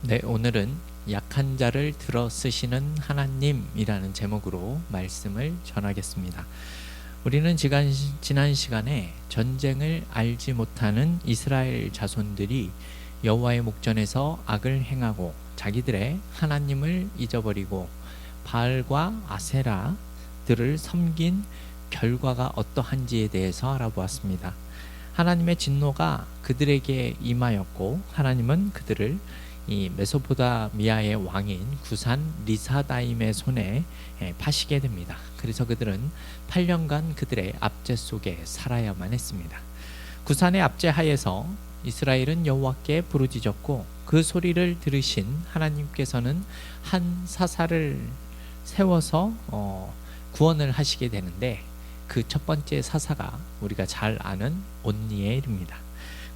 네, 오늘은 약한 자를 들어 쓰시는 하나님이라는 제목으로 말씀을 전하겠습니다. 우리는 지난 시간에 전쟁을 알지 못하는 이스라엘 자손들이 여호와의 목전에서 악을 행하고 자기들의 하나님을 잊어버리고 바알과 아세라들을 섬긴 결과가 어떠한지에 대해서 알아보았습니다. 하나님의 진노가 그들에게 임하였고 하나님은 그들을 이 메소포타미아의 왕인 구산 리사다임의 손에 파시게 됩니다. 그래서 그들은 8년간 그들의 압제 속에 살아야만 했습니다. 구산의 압제 하에서 이스라엘은 여호와께 부르짖었고 그 소리를 들으신 하나님께서는 한 사사를 세워서 구원을 하시게 되는데 그 첫 번째 사사가 우리가 잘 아는 온니엘입니다.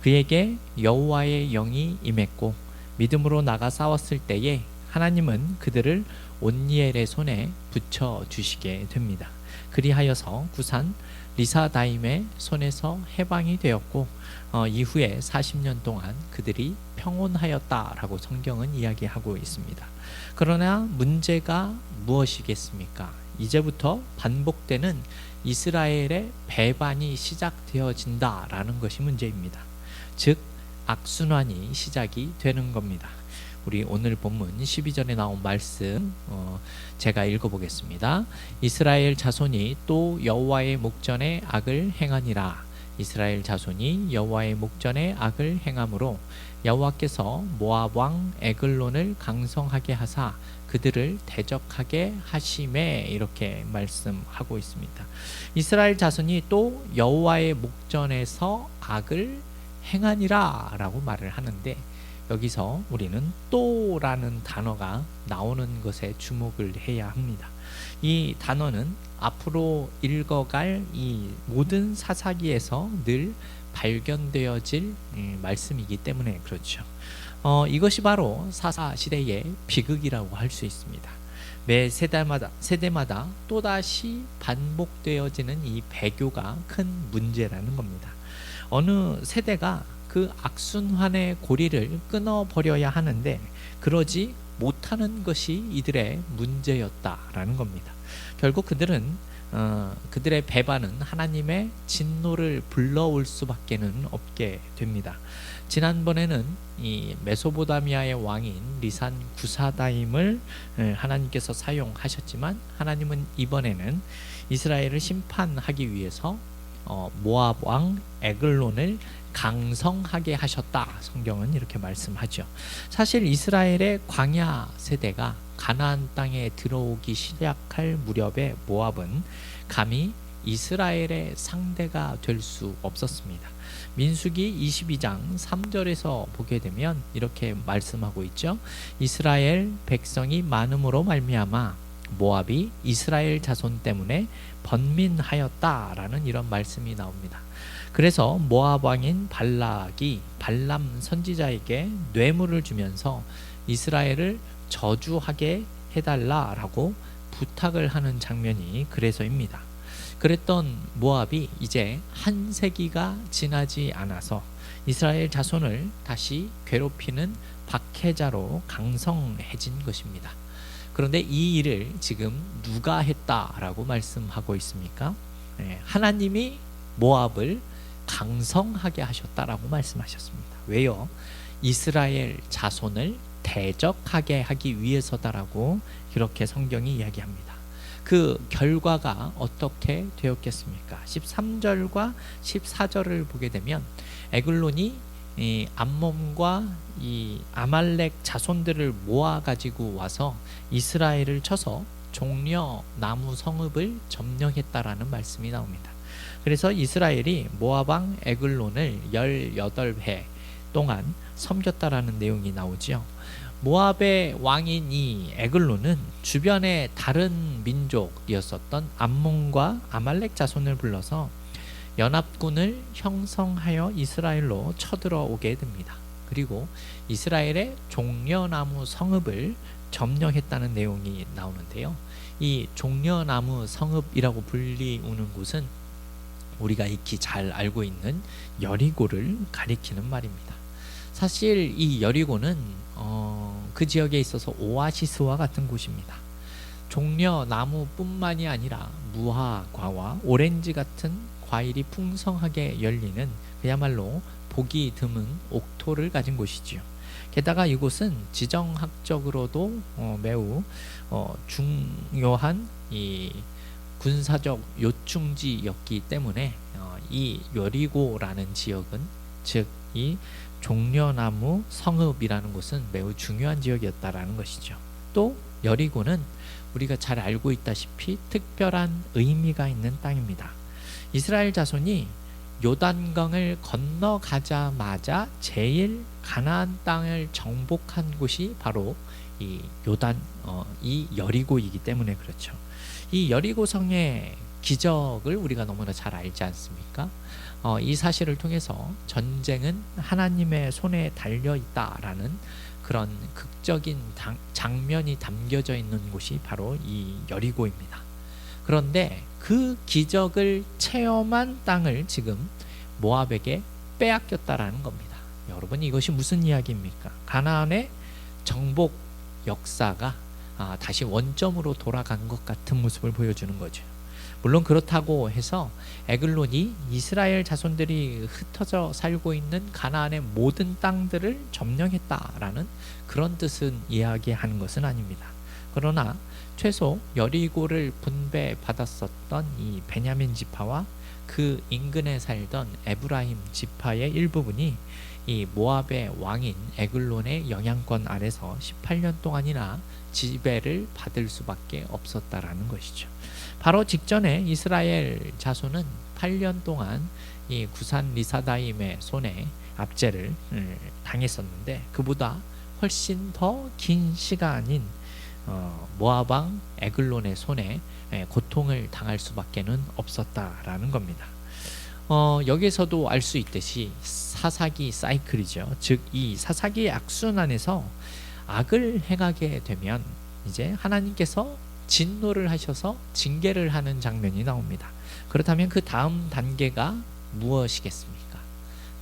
그에게 여호와의 영이 임했고 믿음으로 나가 싸웠을 때에 하나님은 그들을 온니엘의 손에 붙여 주시게 됩니다. 그리하여서 구산 리사다임의 손에서 해방이 되었고 이후에 40년 동안 그들이 평온하였다라고 성경은 이야기하고 있습니다. 그러나 문제가 무엇이겠습니까? 이제부터 반복되는 이스라엘의 배반이 시작되어진다라는 것이 문제입니다. 즉 악순환이 시작이 되는 겁니다. 우리 오늘 본문 12절에 나온 말씀 제가 읽어보겠습니다. 이스라엘 자손이 또 여호와의 목전에 악을 행하니라. 이스라엘 자손이 여호와의 목전에 악을 행함으로 여호와께서 모압 왕 에글론을 강성하게 하사 그들을 대적하게 하심에, 이렇게 말씀하고 있습니다. 이스라엘 자손이 또 여호와의 목전에서 악을 행하니라 라고 말을 하는데, 여기서 우리는 또라는 단어가 나오는 것에 주목을 해야 합니다. 이 단어는 앞으로 읽어갈 이 모든 사사기에서 늘 발견되어질 말씀이기 때문에 그렇죠. 이것이 바로 사사 시대의 비극이라고 할 수 있습니다. 매 세대마다 또다시 반복되어지는 이 배교가 큰 문제라는 겁니다. 어느 세대가 그 악순환의 고리를 끊어버려야 하는데 그러지 못하는 것이 이들의 문제였다라는 겁니다. 결국 그들의 배반은 하나님의 진노를 불러올 수밖에는 없게 됩니다. 지난번에는 이 메소포타미아의 왕인 리산 구사다임을 하나님께서 사용하셨지만 하나님은 이번에는 이스라엘을 심판하기 위해서 모압 왕 에글론을 강성하게 하셨다. 성경은 이렇게 말씀하죠. 사실 이스라엘의 광야 세대가 가나안 땅에 들어오기 시작할 무렵에 모압은 감히 이스라엘의 상대가 될 수 없었습니다. 민수기 22장 3절에서 보게 되면 이렇게 말씀하고 있죠. 이스라엘 백성이 많음으로 말미암아 모압이 이스라엘 자손 때문에 번민하였다라는 이런 말씀이 나옵니다. 그래서 모압 왕인 발락이 발람 선지자에게 뇌물을 주면서 이스라엘을 저주하게 해달라라고 부탁을 하는 장면이 그래서입니다. 그랬던 모압이 이제 한 세기가 지나지 않아서 이스라엘 자손을 다시 괴롭히는 박해자로 강성해진 것입니다. 그런데 이 일을 지금 누가 했다라고 말씀하고 있습니까? 하나님이 모압을 강성하게 하셨다라고 말씀하셨습니다. 왜요? 이스라엘 자손을 대적하게 하기 위해서다라고 이렇게 성경이 이야기합니다. 그 결과가 어떻게 되었겠습니까? 13절과 14절을 보게 되면 에글론이 이 암몬과 이 아말렉 자손들을 모아 가지고 와서 이스라엘을 쳐서 종려 나무 성읍을 점령했다라는 말씀이 나옵니다. 그래서 이스라엘이 모압 왕 에글론을 18해 동안 섬겼다라는 내용이 나오지요. 모압의 왕인 이 에글론은 주변의 다른 민족이었었던 암몬과 아말렉 자손을 불러서 연합군을 형성하여 이스라엘로 쳐들어오게 됩니다. 그리고 이스라엘의 종려나무 성읍을 점령했다는 내용이 나오는데요. 이 종려나무 성읍이라고 불리우는 곳은 우리가 익히 잘 알고 있는 여리고를 가리키는 말입니다. 사실 이 여리고는 그 지역에 있어서 오아시스와 같은 곳입니다. 종려 나무뿐만이 아니라 무화과와 오렌지 같은 과일이 풍성하게 열리는 그야말로 보기 드문 옥토를 가진 곳이지요. 게다가 이곳은 지정학적으로도 매우 중요한 이 군사적 요충지였기 때문에 이 여리고라는 지역은, 즉 이 종려나무 성읍이라는 곳은 매우 중요한 지역이었다라는 것이죠. 또 여리고는 우리가 잘 알고 있다시피 특별한 의미가 있는 땅입니다. 이스라엘 자손이 요단강을 건너가자마자 제일 가나안 땅을 정복한 곳이 바로 이 여리고이기 때문에 그렇죠. 이 여리고성의 기적을 우리가 너무나 잘 알지 않습니까? 이 사실을 통해서 전쟁은 하나님의 손에 달려 있다라는 그런 극적인 장면이 담겨져 있는 곳이 바로 이 여리고입니다. 그런데 그 기적을 체험한 땅을 지금 모압에게 빼앗겼다라는 겁니다. 여러분, 이것이 무슨 이야기입니까? 가나안의 정복 역사가 다시 원점으로 돌아간 것 같은 모습을 보여주는 거죠. 물론 그렇다고 해서 에글론이 이스라엘 자손들이 흩어져 살고 있는 가나안의 모든 땅들을 점령했다라는 그런 뜻은 이야기하는 것은 아닙니다. 그러나 최소 여리고를 분배받았었던 이 베냐민 지파와 그 인근에 살던 에브라임 지파의 일부분이 이 모압의 왕인 에글론의 영향권 아래서 18년 동안이나 지배를 받을 수밖에 없었다라는 것이죠. 바로 직전에 이스라엘 자손은 8년 동안 이 구산 리사다임의 손에 압제를 당했었는데, 그보다 훨씬 더 긴 시간인 모압 왕 에글론의 손에 고통을 당할 수밖에는 없었다라는 겁니다. 여기서도 알 수 있듯이 사사기 사이클이죠. 즉 이 사사기의 악순환에서 악을 행하게 되면 이제 하나님께서 진노를 하셔서 징계를 하는 장면이 나옵니다. 그렇다면 그 다음 단계가 무엇이겠습니까?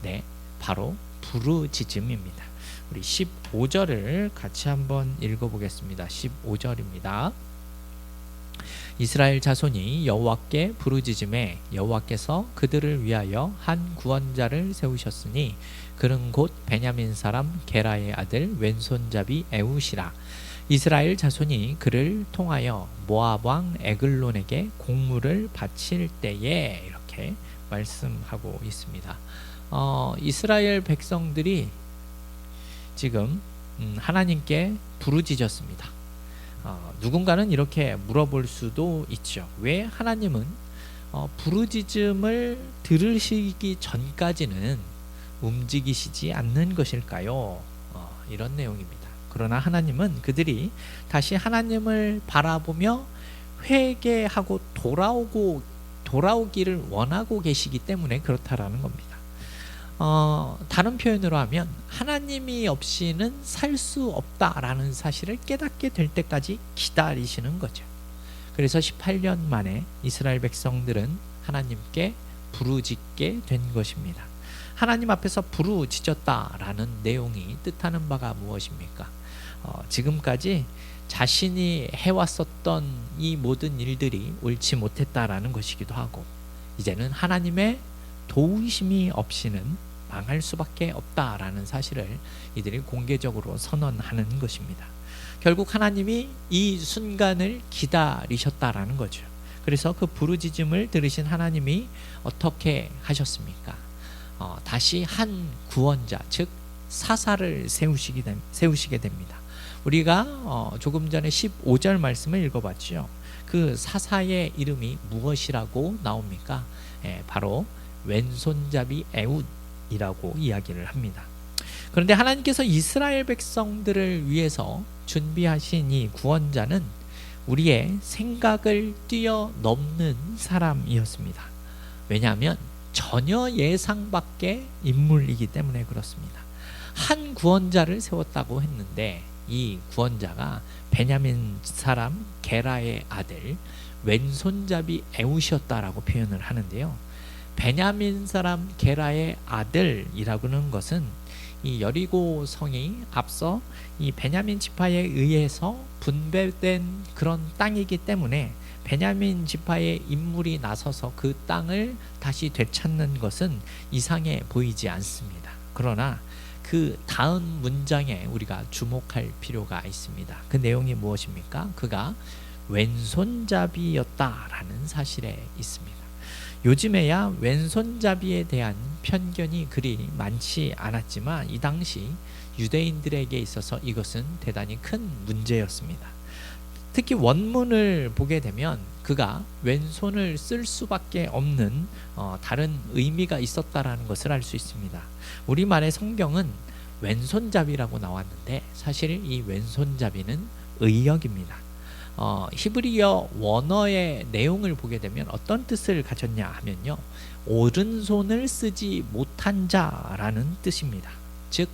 네, 바로 부르짖음입니다. 우리 15절을 같이 한번 읽어보겠습니다. 15절입니다. 이스라엘 자손이 여호와께 부르짖음에 여호와께서 그들을 위하여 한 구원자를 세우셨으니 그는 곧 베냐민 사람 게라의 아들 왼손잡이 에웃이라. 이스라엘 자손이 그를 통하여 모압 왕 에글론에게 공물을 바칠 때에, 이렇게 말씀하고 있습니다. 이스라엘 백성들이 지금 하나님께 부르짖었습니다. 누군가는 이렇게 물어볼 수도 있죠. 왜 하나님은 부르짖음을 들으시기 전까지는 움직이시지 않는 것일까요? 이런 내용입니다. 그러나 하나님은 그들이 다시 하나님을 바라보며 회개하고 돌아오기를 원하고 계시기 때문에 그렇다라는 겁니다. 다른 표현으로 하면 하나님이 없이는 살 수 없다라는 사실을 깨닫게 될 때까지 기다리시는 거죠. 그래서 18년 만에 이스라엘 백성들은 하나님께 부르짖게 된 것입니다. 하나님 앞에서 부르짖었다라는 내용이 뜻하는 바가 무엇입니까? 지금까지 자신이 해왔었던 이 모든 일들이 옳지 못했다라는 것이기도 하고, 이제는 하나님의 도우심이 없이는 망할 수밖에 없다라는 사실을 이들이 공개적으로 선언하는 것입니다. 결국 하나님이 이 순간을 기다리셨다라는 거죠. 그래서 그 부르짖음을 들으신 하나님이 어떻게 하셨습니까? 다시 한 구원자, 즉 사사를 세우시게 됩니다. 우리가 조금 전에 15절 말씀을 읽어봤죠. 그 사사의 이름이 무엇이라고 나옵니까? 바로 왼손잡이 에웃이라고 이야기를 합니다. 그런데 하나님께서 이스라엘 백성들을 위해서 준비하신 이 구원자는 우리의 생각을 뛰어넘는 사람이었습니다. 왜냐하면 전혀 예상 밖의 인물이기 때문에 그렇습니다. 한 구원자를 세웠다고 했는데 이 구원자가 베냐민 사람 게라의 아들 왼손잡이 에웃이었다라고 표현을 하는데요. 베냐민 사람 게라의 아들이라고 하는 것은 이 여리고 성이 앞서 이 베냐민 지파에 의해서 분배된 그런 땅이기 때문에 베냐민 지파의 인물이 나서서 그 땅을 다시 되찾는 것은 이상해 보이지 않습니다. 그러나 그 다음 문장에 우리가 주목할 필요가 있습니다. 그 내용이 무엇입니까? 그가 왼손잡이였다라는 사실에 있습니다. 요즘에야 왼손잡이에 대한 편견이 그리 많지 않았지만 이 당시 유대인들에게 있어서 이것은 대단히 큰 문제였습니다. 특히 원문을 보게 되면 그가 왼손을 쓸 수밖에 없는 다른 의미가 있었다라는 것을 알 수 있습니다. 우리말의 성경은 왼손잡이라고 나왔는데 사실 이 왼손잡이는 의역입니다. 히브리어 원어의 내용을 보게 되면 어떤 뜻을 가졌냐 하면요, 오른손을 쓰지 못한 자라는 뜻입니다. 즉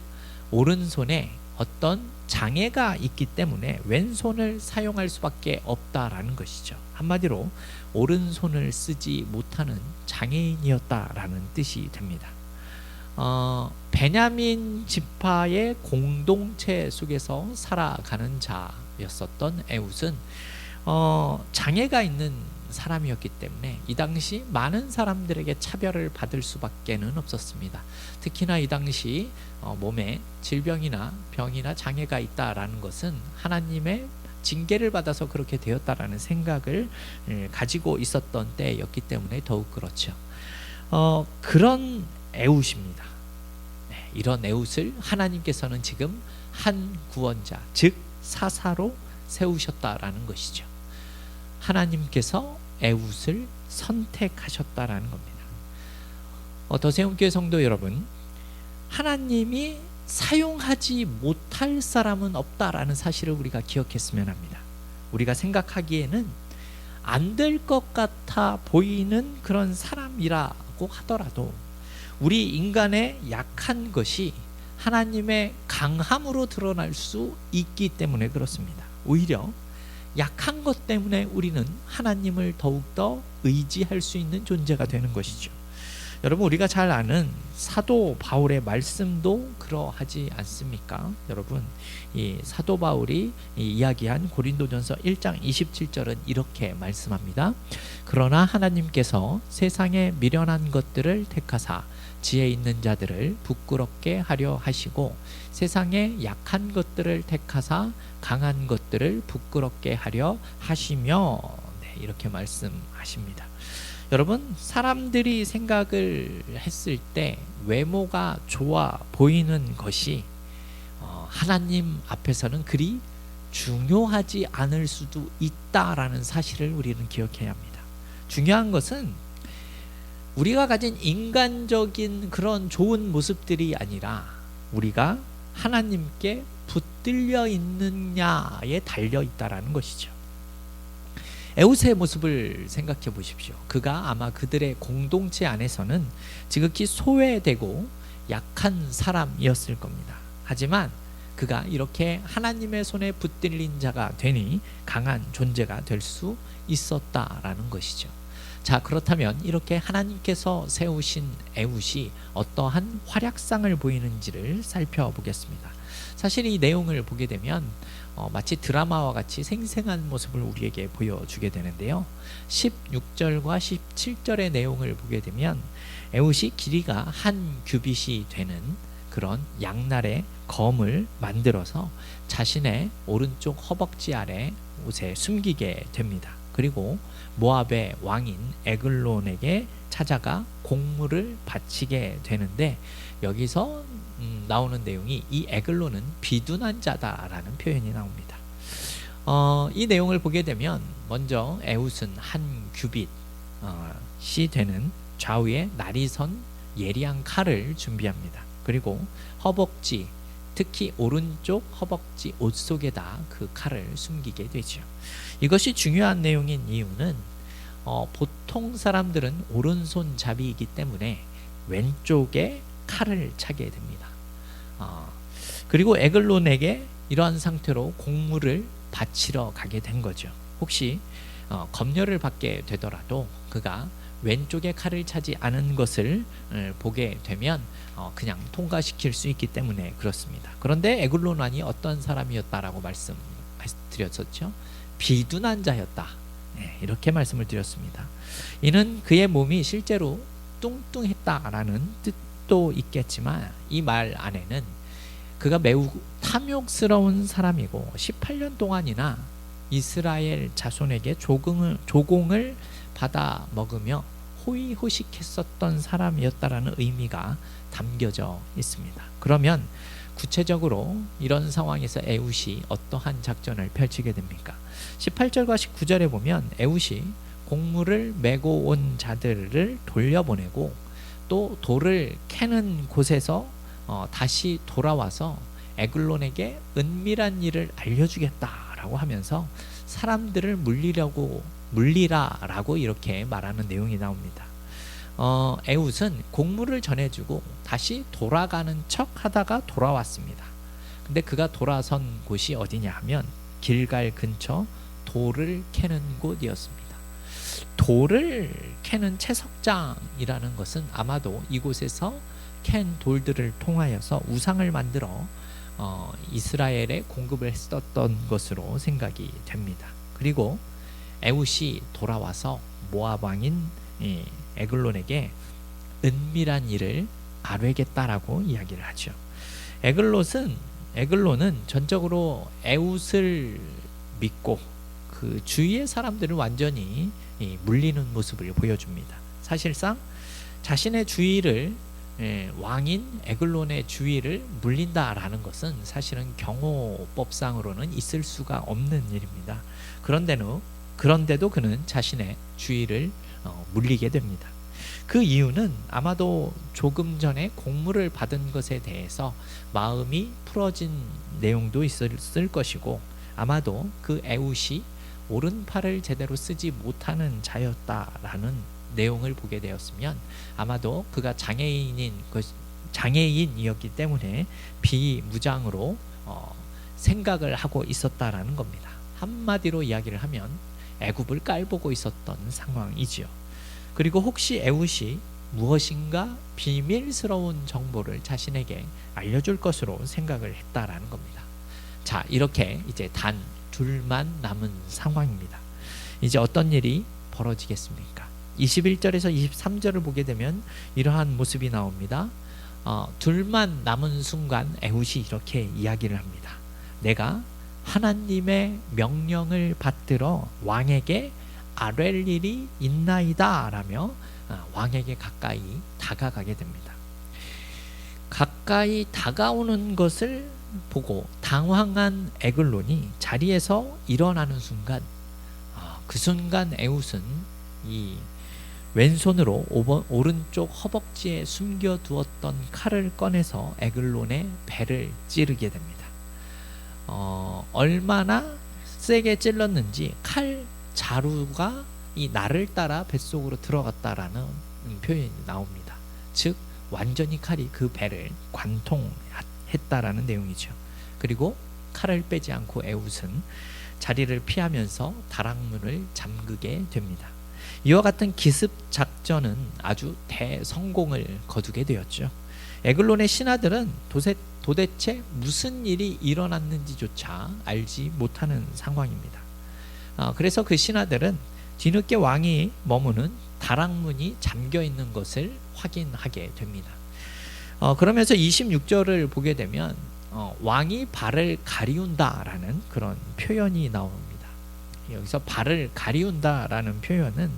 오른손에 어떤 장애가 있기 때문에 왼손을 사용할 수밖에 없다라는 것이죠. 한마디로 오른손을 쓰지 못하는 장애인이었다라는 뜻이 됩니다. 베냐민 지파의 공동체 속에서 살아가는 자였었던 에웃은 장애가 있는 사람이었기 때문에 이 당시 많은 사람들에게 차별을 받을 수밖에는 없었습니다. 특히나 이 당시 몸에 질병이나 병이나 장애가 있다라는 것은 하나님의 징계를 받아서 그렇게 되었다라는 생각을 가지고 있었던 때였기 때문에 더욱 그렇죠. 그런 에웃입니다. 네, 이런 에웃을 하나님께서는 지금 한 구원자, 즉 사사로 세우셨다라는 것이죠. 하나님께서 에웃을 선택하셨다라는 겁니다. 더세움교회 성도 여러분, 하나님이 사용하지 못할 사람은 없다라는 사실을 우리가 기억했으면 합니다. 우리가 생각하기에는 안 될 것 같아 보이는 그런 사람이라고 하더라도 우리 인간의 약한 것이 하나님의 강함으로 드러날 수 있기 때문에 그렇습니다. 오히려 약한 것 때문에 우리는 하나님을 더욱더 의지할 수 있는 존재가 되는 것이죠. 여러분, 우리가 잘 아는 사도 바울의 말씀도 그러하지 않습니까? 여러분, 이 사도 바울이 이야기한 고린도전서 1장 27절은 이렇게 말씀합니다. 그러나 하나님께서 세상에 미련한 것들을 택하사 지혜 있는 자들을 부끄럽게 하려 하시고 세상에 약한 것들을 택하사 강한 것들을 부끄럽게 하려 하시며, 네, 이렇게 말씀하십니다. 여러분, 사람들이 생각을 했을 때 외모가 좋아 보이는 것이 하나님 앞에서는 그리 중요하지 않을 수도 있다라는 사실을 우리는 기억해야 합니다. 중요한 것은 우리가 가진 인간적인 그런 좋은 모습들이 아니라 우리가 하나님께 붙들려 있느냐에 달려 있다라는 것이죠. 에웃의 모습을 생각해 보십시오. 그가 아마 그들의 공동체 안에서는 지극히 소외되고 약한 사람이었을 겁니다. 하지만 그가 이렇게 하나님의 손에 붙들린 자가 되니 강한 존재가 될 수 있었다라는 것이죠. 자, 그렇다면 이렇게 하나님께서 세우신 에웃이 어떠한 활약상을 보이는지를 살펴보겠습니다. 사실 이 내용을 보게 되면 마치 드라마와 같이 생생한 모습을 우리에게 보여주게 되는데요. 16절과 17절의 내용을 보게 되면 에웃이 길이가 한 규빗이 되는 그런 양날의 검을 만들어서 자신의 오른쪽 허벅지 아래 옷에 숨기게 됩니다. 그리고 모압의 왕인 에글론에게 찾아가 공물을 바치게 되는데 여기서 나오는 내용이 이 에글론은 비둔한 자다라는 표현이 나옵니다. 이 내용을 보게 되면 먼저 에웃은 한 규빗이 되는 좌우에 날이 선 예리한 칼을 준비합니다. 그리고 허벅지, 특히 오른쪽 허벅지 옷 속에다 그 칼을 숨기게 되죠. 이것이 중요한 내용인 이유는 보통 사람들은 오른손잡이이기 때문에 왼쪽에 칼을 차게 됩니다. 그리고 에글론에게 이러한 상태로 공물을 바치러 가게 된 거죠. 혹시 검열을 받게 되더라도 그가 왼쪽에 칼을 차지 않은 것을 보게 되면 그냥 통과시킬 수 있기 때문에 그렇습니다. 그런데 에글론 왕이 어떤 사람이었다라고 말씀드렸었죠. 비둔한 자였다. 이렇게 말씀을 드렸습니다. 이는 그의 몸이 실제로 뚱뚱했다라는 뜻도 있겠지만 이 말 안에는 그가 매우 탐욕스러운 사람이고 18년 동안이나 이스라엘 자손에게 조공을 받아 먹으며 호의호식했었던 사람이었다라는 의미가 담겨져 있습니다. 그러면 구체적으로 이런 상황에서 에훗이 어떠한 작전을 펼치게 됩니까? 18절과 19절에 보면 에훗이 곡물을 메고 온 자들을 돌려보내고 또 돌을 캐는 곳에서 다시 돌아와서 에글론에게 은밀한 일을 알려주겠다라고 하면서 사람들을 물리라라고 이렇게 말하는 내용이 나옵니다. 에훗은 곡물을 전해주고 다시 돌아가는 척 하다가 돌아왔습니다. 근데 그가 돌아선 곳이 어디냐 하면 길갈 근처 돌을 캐는 곳이었습니다. 돌을 캐는 채석장이라는 것은 아마도 이곳에서 캔 돌들을 통하여서 우상을 만들어 이스라엘에 공급을 했었던 것으로 생각이 됩니다. 그리고 에훗이 돌아와서 모압 왕인 에글론에게 은밀한 일을 아뢰겠다라고 이야기를 하죠. 에글론은 전적으로 에훗을 믿고 그 주위의 사람들을 완전히 물리는 모습을 보여줍니다. 사실상 자신의 주위를 왕인 에글론의 주위를 물린다라는 것은 사실은 경호법상으로는 있을 수가 없는 일입니다. 그런데도 그는 자신의 주위를 물리게 됩니다. 그 이유는 아마도 조금 전에 공물을 받은 것에 대해서 마음이 풀어진 내용도 있을 것이고 아마도 그 에훗이 오른팔을 제대로 쓰지 못하는 자였다라는 내용을 보게 되었으면 아마도 그가 장애인이었기 때문에 비무장으로 생각을 하고 있었다라는 겁니다. 한마디로 이야기를 하면 애굽을 깔보고 있었던 상황이지요. 그리고 혹시 에훗이 무엇인가 비밀스러운 정보를 자신에게 알려줄 것으로 생각을 했다라는 겁니다. 자, 이렇게 이제 단 둘만 남은 상황입니다. 이제 어떤 일이 벌어지겠습니까? 21절에서 23절을 보게 되면 이러한 모습이 나옵니다. 둘만 남은 순간 에훗이 이렇게 이야기를 합니다. 내가 하나님의 명령을 받들어 왕에게 아랠 일이 있나이다 라며 왕에게 가까이 다가가게 됩니다. 가까이 다가오는 것을 보고 당황한 에글론이 자리에서 일어나는 순간 그 순간 에훗은 이 왼손으로 오른쪽 허벅지에 숨겨두었던 칼을 꺼내서 에글론의 배를 찌르게 됩니다. 얼마나 세게 찔렀는지 칼 자루가 이 날을 따라 뱃속으로 들어갔다라는 표현이 나옵니다. 즉 완전히 칼이 그 배를 관통했다라는 내용이죠. 그리고 칼을 빼지 않고 에훗은 자리를 피하면서 다락문을 잠그게 됩니다. 이와 같은 기습 작전은 아주 대성공을 거두게 되었죠. 에글론의 신하들은 도대체 무슨 일이 일어났는지조차 알지 못하는 상황입니다. 그래서 그 신하들은 뒤늦게 왕이 머무는 다락문이 잠겨 있는 것을 확인하게 됩니다. 그러면서 26절을 보게 되면 왕이 발을 가리운다라는 그런 표현이 나옵니다. 여기서 발을 가리운다라는 표현은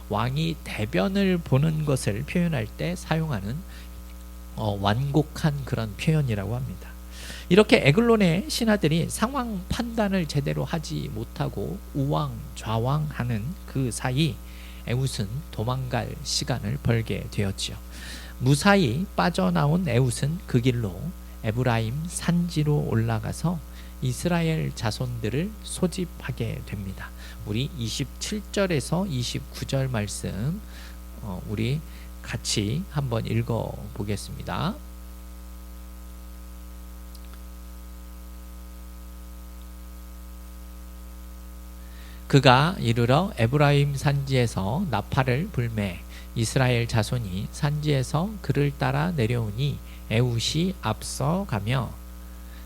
왕이 대변을 보는 것을 표현할 때 사용하는 완곡한 그런 표현이라고 합니다. 이렇게 에글론의 신하들이 상황 판단을 제대로 하지 못하고 우왕좌왕하는 그 사이 에훗은 도망갈 시간을 벌게 되었지요. 무사히 빠져나온 에훗은 그 길로 에브라임 산지로 올라가서 이스라엘 자손들을 소집하게 됩니다. 우리 27절에서 29절 말씀 우리 같이 한번 읽어 보겠습니다. 그가 이르러 에브라임 산지에서 나팔을 불매 이스라엘 자손이 산지에서 그를 따라 내려오니 에훗이 앞서가며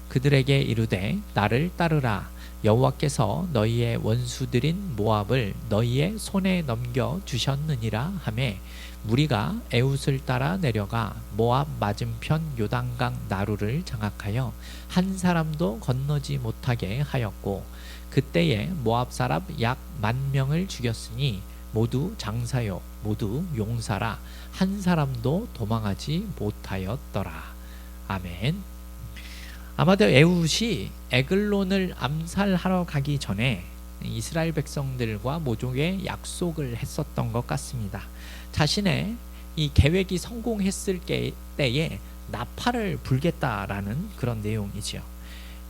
그들에게 이르되 나를 따르라. 여호와께서 너희의 원수들인 모압을 너희의 손에 넘겨 주셨느니라 하매 무리가 에훗을 따라 내려가 모압 맞은편 요단강 나루를 장악하여 한 사람도 건너지 못하게 하였고 그때에 모압 사람 약 10,000명을 죽였으니 모두 장사요 모두 용사라 한 사람도 도망하지 못하였더라. 아멘. 아마도 에훗이 에글론을 암살하러 가기 전에 이스라엘 백성들과 모종의 약속을 했었던 것 같습니다. 자신의 이 계획이 성공했을 때에 나팔을 불겠다라는 그런 내용이지요.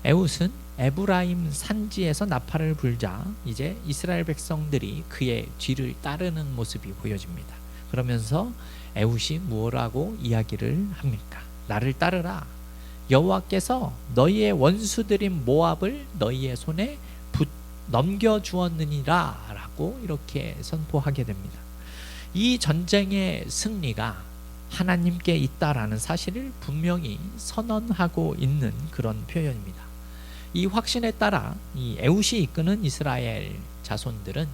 에훗은 에브라임 산지에서 나팔을 불자 이제 이스라엘 백성들이 그의 뒤를 따르는 모습이 보여집니다. 그러면서 에훗이 무엇라고 이야기를 합니까? 나를 따르라. 여호와께서 너희의 원수들인 모압을 너희의 손에 넘겨주었느니라 라고 이렇게 선포하게 됩니다. 이 전쟁의 승리가 하나님께 있다라는 사실을 분명히 선언하고 있는 그런 표현입니다. 이 확신에 따라 이 에훗이 이끄는 이스라엘 자손들은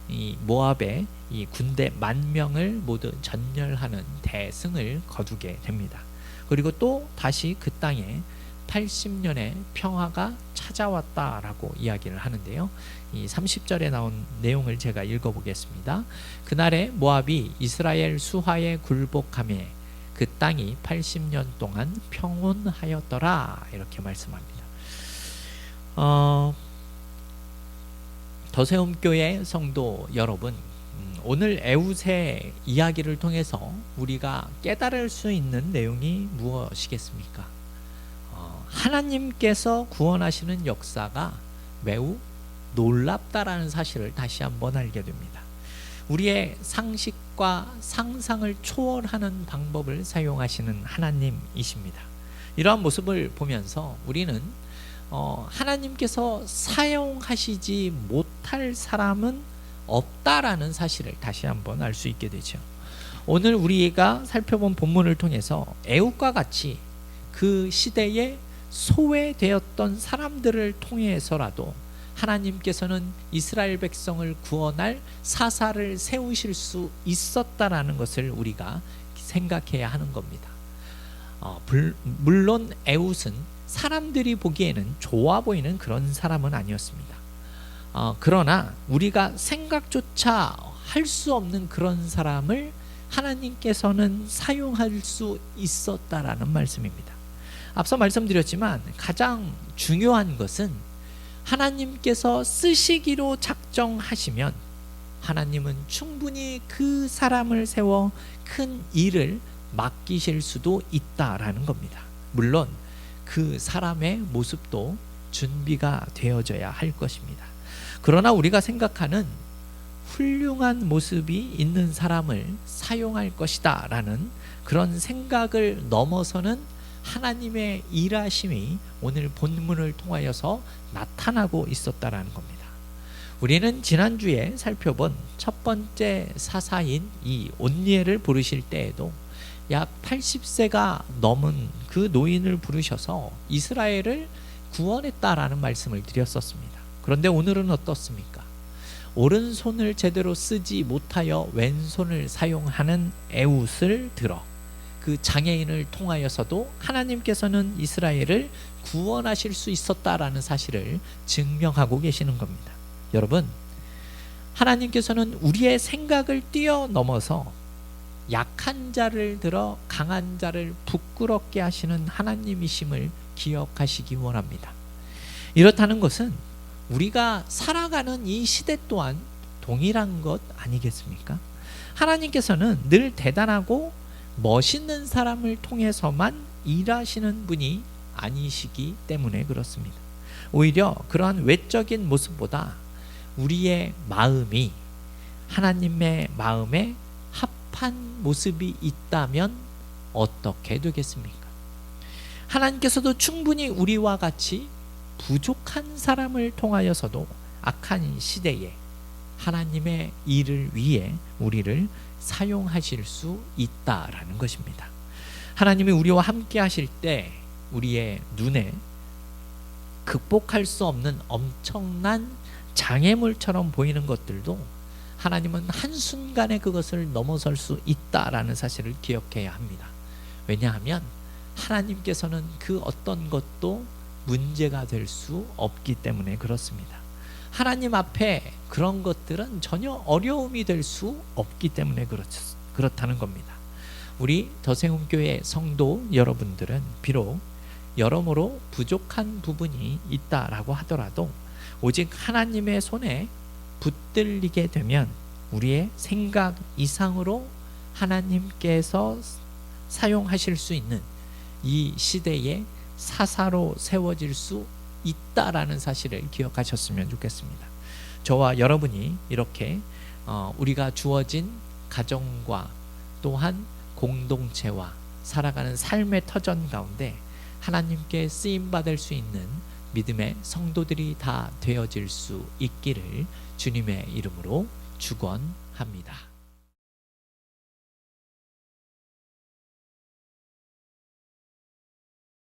이 모압의 이 군대 10,000명을 모두 전멸하는 대승을 거두게 됩니다. 그리고 또 다시 그 땅에 80년의 평화가 찾아왔다라고 이야기를 하는데요. 이 30절에 나온 내용을 제가 읽어보겠습니다. 그날에 모압이 이스라엘 수하에 굴복하매 그 땅이 80년 동안 평온하였더라 이렇게 말씀합니다. 더세움교회 성도 여러분, 오늘 에훗의 이야기를 통해서 우리가 깨달을 수 있는 내용이 무엇이겠습니까? 하나님께서 구원하시는 역사가 매우 놀랍다라는 사실을 다시 한번 알게 됩니다. 우리의 상식과 상상을 초월하는 방법을 사용하시는 하나님이십니다. 이러한 모습을 보면서 우리는 하나님께서 사용하시지 못할 사람은 없다라는 사실을 다시 한번 알 수 있게 되죠. 오늘 우리가 살펴본 본문을 통해서 에훗과 같이 그 시대에 소외되었던 사람들을 통해서라도 하나님께서는 이스라엘 백성을 구원할 사사를 세우실 수 있었다라는 것을 우리가 생각해야 하는 겁니다. 물론 에훗은 사람들이 보기에는 좋아 보이는 그런 사람은 아니었습니다. 그러나 우리가 생각조차 할 수 없는 그런 사람을 하나님께서는 사용할 수 있었다라는 말씀입니다. 앞서 말씀드렸지만 가장 중요한 것은 하나님께서 쓰시기로 작정하시면 하나님은 충분히 그 사람을 세워 큰 일을 맡기실 수도 있다라는 겁니다. 물론 그 사람의 모습도 준비가 되어져야 할 것입니다. 그러나 우리가 생각하는 훌륭한 모습이 있는 사람을 사용할 것이다 라는 그런 생각을 넘어서는 하나님의 일하심이 오늘 본문을 통하여서 나타나고 있었다라는 겁니다. 우리는 지난주에 살펴본 첫 번째 사사인 이 온니엘을 부르실 때에도 약 80세가 넘은 그 노인을 부르셔서 이스라엘을 구원했다라는 말씀을 드렸었습니다. 그런데 오늘은 어떻습니까? 오른손을 제대로 쓰지 못하여 왼손을 사용하는 에훗을 들어 그 장애인을 통하여서도 하나님께서는 이스라엘을 구원하실 수 있었다라는 사실을 증명하고 계시는 겁니다. 여러분, 하나님께서는 우리의 생각을 뛰어넘어서 약한 자를 들어 강한 자를 부끄럽게 하시는 하나님이심을 기억하시기 원합니다. 이렇다는 것은 우리가 살아가는 이 시대 또한 동일한 것 아니겠습니까? 하나님께서는 늘 대단하고 멋있는 사람을 통해서만 일하시는 분이 아니시기 때문에 그렇습니다. 오히려 그러한 외적인 모습보다 우리의 마음이 하나님의 마음에 합한 모습이 있다면 어떻게 되겠습니까? 하나님께서도 충분히 우리와 같이 부족한 사람을 통하여서도 악한 시대에 하나님의 일을 위해 우리를 사용하실 수 있다라는 것입니다. 하나님이 우리와 함께 하실 때 우리의 눈에 극복할 수 없는 엄청난 장애물처럼 보이는 것들도 하나님은 한순간에 그것을 넘어설 수 있다라는 사실을 기억해야 합니다. 왜냐하면 하나님께서는 그 어떤 것도 문제가 될 수 없기 때문에 그렇습니다. 하나님 앞에 그런 것들은 전혀 어려움이 될 수 없기 때문에 그렇다는 겁니다. 우리 더세움교회 성도 여러분들은 비록 여러모로 부족한 부분이 있다라고 하더라도 오직 하나님의 손에 붙들리게 되면 우리의 생각 이상으로 하나님께서 사용하실 수 있는 이 시대에 사사로 세워질 수 있다라는 사실을 기억하셨으면 좋겠습니다. 저와 여러분이 이렇게 우리가 주어진 가정과 또한 공동체와 살아가는 삶의 터전 가운데 하나님께 쓰임받을 수 있는 믿음의 성도들이 다 되어질 수 있기를 주님의 이름으로 축원합니다.